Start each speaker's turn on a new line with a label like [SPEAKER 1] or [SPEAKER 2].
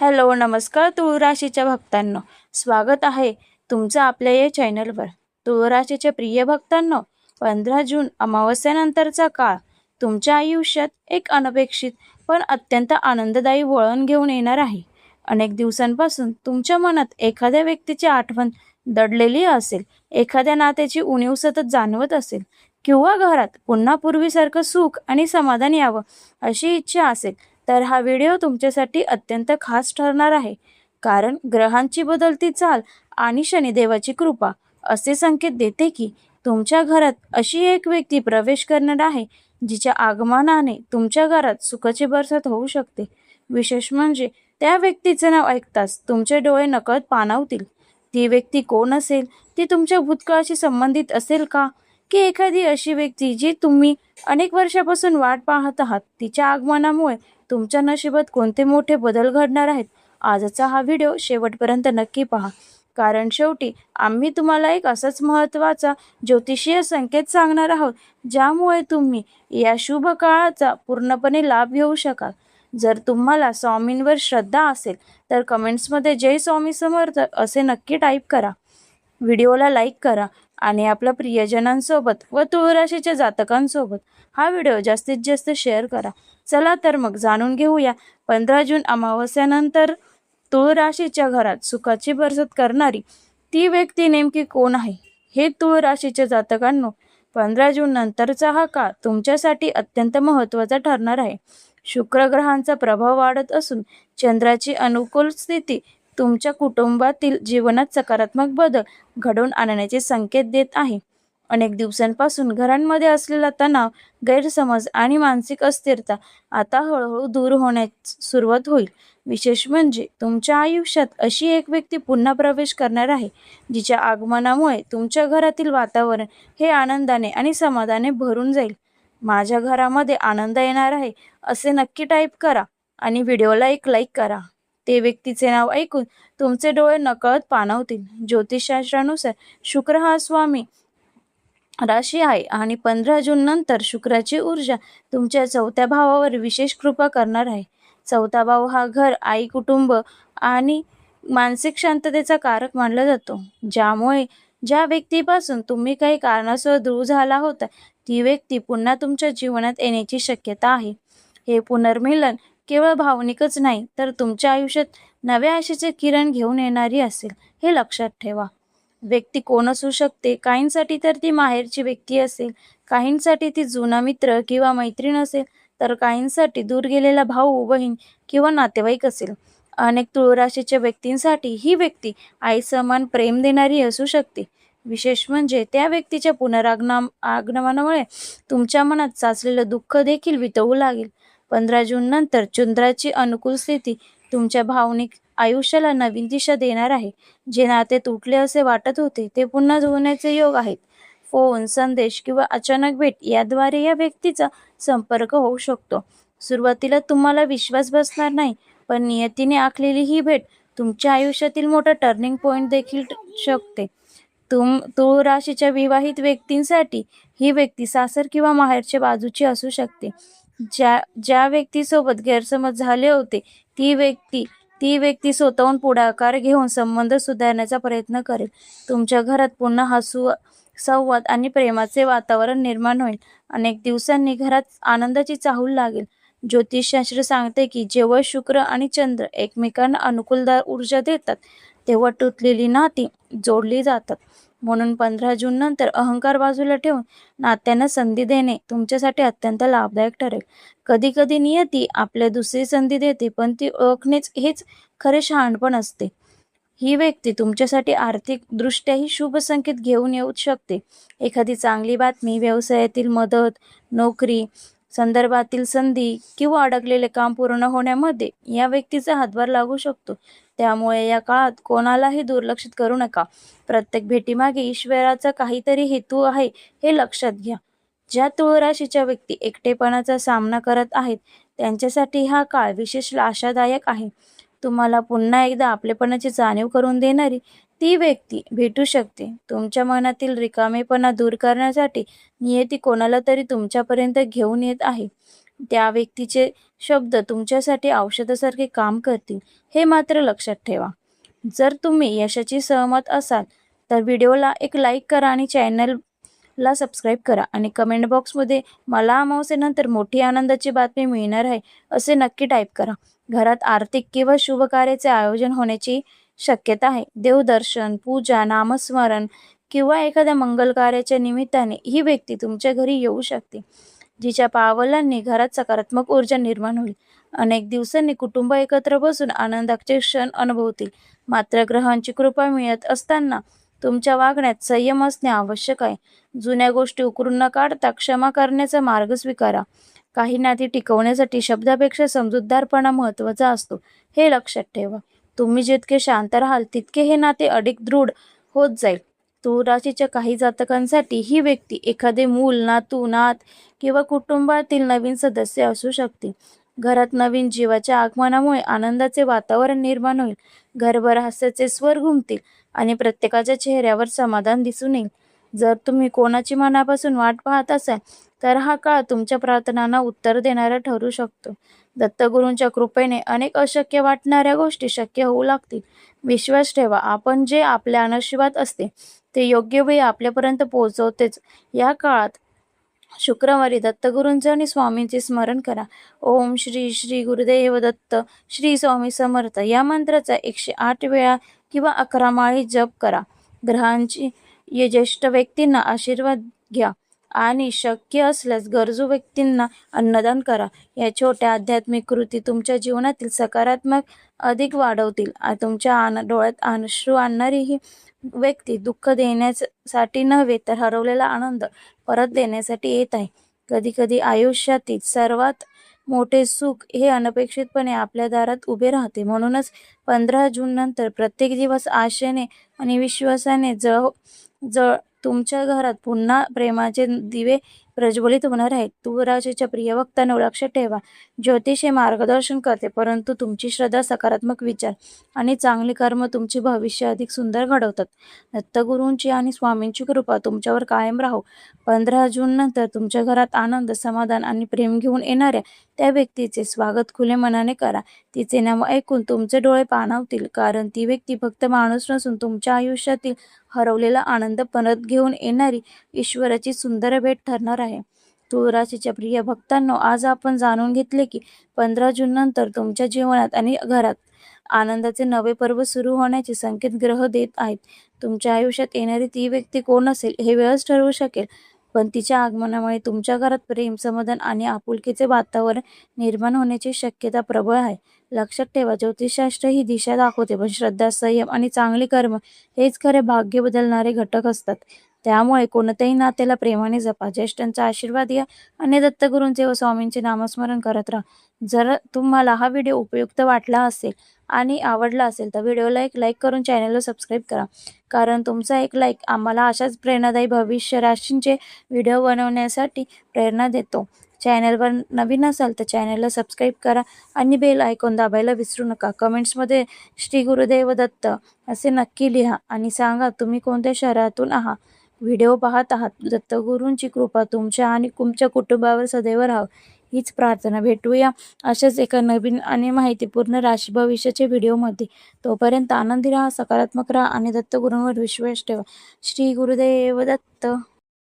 [SPEAKER 1] Hello नमस्कार तुळ राशीच्या भक्तांनो, स्वागत आहे तुमचं आपल्या या चॅनलवर. तुळ राशीच्या प्रिय भक्तांनो, 15 जून अमावस्येनंतरचा काळ तुमच्या आयुष्यात एक अनपेक्षित पण अत्यंत आनंददायी वळण घेऊन येणार आहे. अनेक दिवसांपासून तुमच्या मनात एखाद्या व्यक्तीची आठवण दडलेली असेल, एखाद्या नात्याची उणीव सतत जाणवत असेल किंवा घरात पुन्हा पूर्वीसारखं सुख आणि समाधान यावं अशी इच्छा असेल, तर हा व्हिडिओ तुमच्यासाठी अत्यंत खास ठरणार आहे. कारण ग्रहांची बदलती चाल आणि शनिदेवाची कृपा असे संकेत देते की तुमच्या घरात अशी एक व्यक्ती प्रवेश करणार आहे, जिच्या आगमनाने तुमच्या घरात सुखाची बरसात होऊ शकते. विशेष म्हणजे त्या व्यक्तीचे नाव ऐकताच तुमचे डोळे नकळत पाणावतील. ती व्यक्ती कोण असेल? ती तुमच्या भूतकाळाशी संबंधित असेल का, की एखादी अशी व्यक्ती जी तुम्ही अनेक वर्षापासून वाट पाहत आहात? तिच्या आगमनामुळे तुमच्या नशिबात कोणते मोठे बदल घडणार आहेत? आजचा हा व्हिडिओ शेवटपर्यंत नक्की पहा, कारण शेवटी आम्ही तुम्हाला एक असाच महत्त्वाचा ज्योतिषीय संकेत सांगणार आहोत, ज्यामुळे तुम्ही या शुभ काळाचा पूर्णपणे लाभ घेऊ शकाल. जर तुम्हाला स्वामींवर श्रद्धा असेल तर कमेंट्समध्ये जय स्वामी समर्थ असे नक्की टाईप करा. व्हिडिओला लाईक करा आणि आपल्या प्रियजनांसोबत व तुळ राशीच्या जातकांसोबत हा व्हिडिओ जास्तीत जास्त शेअर करा. चला तर मग जाणून घेऊया 15 जून अमावस्यानंतर तुळ राशीच्या घरात सुखाची बरसात करणारी ती व्यक्ती नेमकी कोण आहे. हे तुळ राशीच्या जातकांनो, 15 जून नंतरचा हा काळ तुमच्यासाठी अत्यंत महत्त्वाचा ठरणार आहे. शुक्र ग्रहांचा प्रभाव वाढत असून चंद्राची अनुकूल स्थिती तुमच्या कुटुंबातील जीवनात सकारात्मक बदल घडवून आणण्याचे संकेत देत आहे. अनेक दिवसांपासून घरांमध्ये असलेला तणाव, गैरसमज आणि मानसिक अस्थिरता आता हळूहळू दूर होण्यास सुरुवात होईल. विशेष म्हणजे तुमच्या आयुष्यात अशी एक व्यक्ती पुन्हा प्रवेश करणार आहे, जिच्या आगमनामुळे तुमच्या घरातील वातावरण हे आनंदाने आणि समाधानाने भरून जाईल. माझ्या घरामध्ये आनंद येणार आहे असे नक्की टाईप करा आणि व्हिडिओला एक लाईक करा. ते व्यक्तीचे नाव ऐकून तुमचे डोळे नकळत पाणावतील. ज्योतिषशास्त्रानुसार शुक्र हा स्वामी राशी आहे आणि 15 जून नंतर शुक्राची ऊर्जा तुमच्या 4थ्या भावावर विशेष कृपा करणार आहे. 4था भाव हा घर, आई, कुटुंब आणि मानसिक शांततेचा कारक मानला जातो. ज्यामुळे ज्या व्यक्तीपासून तुम्ही काही कारणास्तव दूर झाला होता, ती व्यक्ती पुन्हा तुमच्या जीवनात येण्याची शक्यता आहे. हे पुनर्मिलन केवळ भावनिकच नाही, तर तुमच्या आयुष्यात नव्या आशेचे किरण घेऊन येणारी असेल, हे लक्षात ठेवा. व्यक्ती कोण असू शकते? काहींसाठी तर ती माहेरची व्यक्ती असेल, काहींसाठी ती जुना मित्र किंवा मैत्रीण असेल, तर काहींसाठी दूर गेलेला भाऊ, बहीण किंवा नातेवाईक असेल. अनेक तुळ राशीच्या व्यक्तींसाठी ही व्यक्ती आई समान प्रेम देणारी असू शकते. विशेष म्हणजे त्या व्यक्तीच्या आगमनामुळे तुमच्या मनात साचलेलं दुःख देखील वितळू लागेल. 15 जून नंतर चंद्राची अनुकूल स्थिती तुमच्या भावनिक आयुष्याला नवीन दिशा देणार आहे. जे नाते तुटले असे वाटत होते, ते पुन्हा जुळण्याचे योग आहेत. फोन, संदेश किंवा अचानक भेट याद्वारे या व्यक्तीचा संपर्क होऊ शकतो. सुरुवातीला तुम्हाला विश्वास बसणार नाही, पण नियतीने आखलेली ही भेट तुमच्या आयुष्यातील मोठा टर्निंग पॉइंट देखील शकते. तुळ राशीच्या विवाहित व्यक्तींसाठी ही व्यक्ती सासर किंवा माहेरच्या बाजूची असू शकते. ज्या व्यक्तीसोबत गैरसमज झाले होते, ती व्यक्ती स्वतःहून पुढाकार घेऊन संबंध सुधारण्याचा प्रयत्न करेल. तुमच्या घरात पुन्हा हसू, संवाद आणि प्रेमाचे वातावरण निर्माण होईल. अनेक दिवसांनी घरात आनंदाची चाहूल लागेल. ज्योतिषशास्त्र सांगते की जेव्हा शुक्र आणि चंद्र एकमेकांना अनुकूलदार ऊर्जा देतात, तेव्हा तुटलेली नाती जोडली जातात. म्हणून 15 जून नंतर अहंकार बाजूला ठेवून नात्यांना संधी देणे तुमच्यासाठी अत्यंत लाभदायक ठरेल. कधी कधी नियती आपल्या दुसरी संधी देते, पण ती ओळखणेच हेच खरे शहाणपण असते. ही व्यक्ती तुमच्यासाठी आर्थिक दृष्ट्याही शुभ संकेत घेऊन येऊ शकते. एखादी चांगली बातमी, व्यवसायातील मदत, नोकरी संदर्भातील संधी किंवा अडकलेले काम पूर्ण होण्यामध्ये या व्यक्तीचा हातभार लागू शकतो. त्यामुळे या काळात कोणालाही दुर्लक्षित करू नका. प्रत्येक भेटीमागे ईश्वराचा काहीतरी हेतू आहे, हे लक्षात घ्या. ज्या तुळ राशीच्या व्यक्ती एकटेपणाचा सामना करत आहेत, त्यांच्यासाठी हा काळ विशेष आशादायक आहे. तुम्हाला पुन्हा एकदा आपलेपणाची जाणीव करून देणारी ती व्यक्ती भेटू शकते. तुमच्या मनातील रिकामेपणा दूर करण्यासाठी नियती कोणाला तरी तुमच्यापर्यंत घेऊन येत आहे. त्या व्यक्तीचे शब्द तुमच्यासाठी औषधासारखे काम करतील, हे मात्र लक्षात ठेवा. जर तुम्ही यशाची सहमत असाल तर व्हिडिओला एक लाईक करा आणि चॅनलला सबस्क्राईब करा आणि कमेंट बॉक्समध्ये मला अमावस्येनंतर मोठी आनंदाची बातमी मिळणार आहे असे नक्की टाईप करा. घरात आर्थिक किंवा शुभ कार्याचे आयोजन होण्याची शक्यता आहे. देवदर्शन, पूजा, नामस्मरण किंवा एखाद्या मंगल कार्याच्या निमित्ताने ही व्यक्ती तुमच्या घरी येऊ शकते, जिच्या पावलांनी घरात सकारात्मक ऊर्जा निर्माण होईल. अनेक दिवसांनी कुटुंब एकत्र बसून आनंदाचे क्षण अनुभवतील. मात्र ग्रहांची कृपा मिळत असताना तुमच्या वागण्यात संयम असणे आवश्यक आहे. जुन्या गोष्टी उकरून न काढता क्षमा करण्याचा मार्ग स्वीकारा. काही नाती टिकवण्यासाठी शब्दापेक्षा समजूतदारपणा महत्त्वाचा असतो, हे लक्षात ठेवा. तुम्ही जितके शांत राहाल तितके हे नाते अधिक दृढ होत जाईल. तुळ राशीच्या काही जातकांसाठी ही व्यक्ती एखादे मूल, नातू, नात किंवा कुटुंबातील नवीन सदस्य असू शकते. घरात नवीन जीवाच्या आगमनामुळे आनंदाचे वातावरण निर्माण होईल. घरभर हास्याचे स्वर घुमतील आणि प्रत्येकाच्या चेहऱ्यावर समाधान दिसून येईल. जर तुम्ही कोणाची मनापासून वाट पाहत असाल तर हा काळ तुमच्या प्रार्थनांना उत्तर देणारा ठरू शकतो. दत्तगुरूंच्या कृपेने अनेक अशक्य वाटणाऱ्या गोष्टी शक्य होऊ लागतील. विश्वास ठेवा, आपण जे आपल्या नशिबात असते ते योग्य वेळी आपल्यापर्यंत पोहोचवतेच. या काळात शुक्रवारी दत्तगुरूंचे आणि स्वामींचे स्मरण करा. ओम श्री श्री गुरुदेव दत्त, श्री स्वामी समर्थ या मंत्राचा 108 वेळा किंवा 11 माळी जप करा. ग्रहांची ज्येष्ठ व्यक्तींना आशीर्वाद घ्या आणि शक्य असल्यास गरजू व्यक्तींना अन्नदान करा. या छोट्या आध्यात्मिक कृती तुमच्या जीवनातील सकारात्मक अधिक वाढवतील. तुमच्या डोळ्यात अश्रू आणणारी ही व्यक्ती दुःख देण्यासाठी नव्हे तर हरवलेला आनंद परत देण्यासाठी येत आहे. कधीकधी आयुष्यातील सर्वात मोठे सुख हे अनपेक्षितपणे आपल्या दारात उभे राहते. म्हणूनच 15 जून नंतर प्रत्येक दिवस आशेने आणि विश्वासाने तुमच्या घरात पुन्हा प्रेमाचे दिवे प्रज्वलित होणार आहेत. तुळ राशीच्या प्रिय भक्तांनो, लक्षात ठेवा, ज्योतिष हे मार्गदर्शन करते, परंतु तुमची श्रद्धा, सकारात्मक विचार आणि चांगली कर्म तुमचे भविष्य अधिक सुंदर घडवतात. दत्तगुरूंची आणि स्वामींची कृपा तुमच्यावर कायम राहो. 15 जून नंतर तुमच्या घरात आनंद, समाधान आणि प्रेम घेऊन येणाऱ्या त्या व्यक्तीचे स्वागत खुले मनाने करा. तिचे नाव ऐकून तुमचे डोळे पाणावतील, कारण ती व्यक्ती फक्त माणूस नसून तुमच्या आयुष्यातील हरवलेला आनंद परत घेऊन येणारी ईश्वराची सुंदर भेट ठरणार आहे. तुळ राशीच्या प्रिय भक्तांनो, आज आपण जाणून घेतले की 15 जून नंतर तुमच्या जीवनात आणि घरात आनंदाचे नवे पर्व सुरू होण्याचे संकेत ग्रह देत आहेत. तुमच्या आयुष्यात येणारी ती व्यक्ती कोण असेल हे वेळच ठरवू शकेल, पण तिच्या आगमनामुळे तुमच्या घरात प्रेम, समाधान आणि आपुलकीचे वातावरण निर्माण होण्याची शक्यता प्रबळ आहे. लक्षात ठेवा, ज्योतिषशास्त्र ही दिशा दाखवते, पण श्रद्धा, संयम आणि चांगली कर्म हेच खरे भाग्य बदलणारे घटक असतात. त्यामुळे कोणत्याही नात्याला प्रेमाने जपा, ज्येष्ठांचा आशीर्वाद घ्या आणि दत्तगुरूंचे व स्वामींचे नामस्मरण करत राहा. जर तुम्हाला हा व्हिडिओ उपयुक्त वाटला असेल आणि आवडला असेल तर व्हिडिओला एक लाईक करून चॅनलला सबस्क्राईब करा, कारण तुमचा एक लाईक आम्हाला अशाच प्रेरणादायी भविष्य राशींचे व्हिडिओ बनवण्यासाठी प्रेरणा देतो. चॅनलवर नवीन असाल तर चॅनलला सबस्क्राईब करा आणि बेल आयकॉन दाबायला विसरू नका. कमेंट्समध्ये श्री गुरुदेव दत्त असे नक्की लिहा आणि सांगा तुम्ही कोणत्या शहरातून आहात. व्हिडिओ पाहत आहात. दत्तगुरूंची कृपा तुमच्या आणि तुमच्या कुटुंबावर सदैव राहो हीच प्रार्थना. भेटूया अशाच एका नवीन आणि माहितीपूर्ण राशी भविष्याच्या व्हिडिओमध्ये. तोपर्यंत आनंदी राहा, सकारात्मक राहा आणि दत्तगुरूंवर विश्वास ठेवा. श्री गुरुदेव दत्त.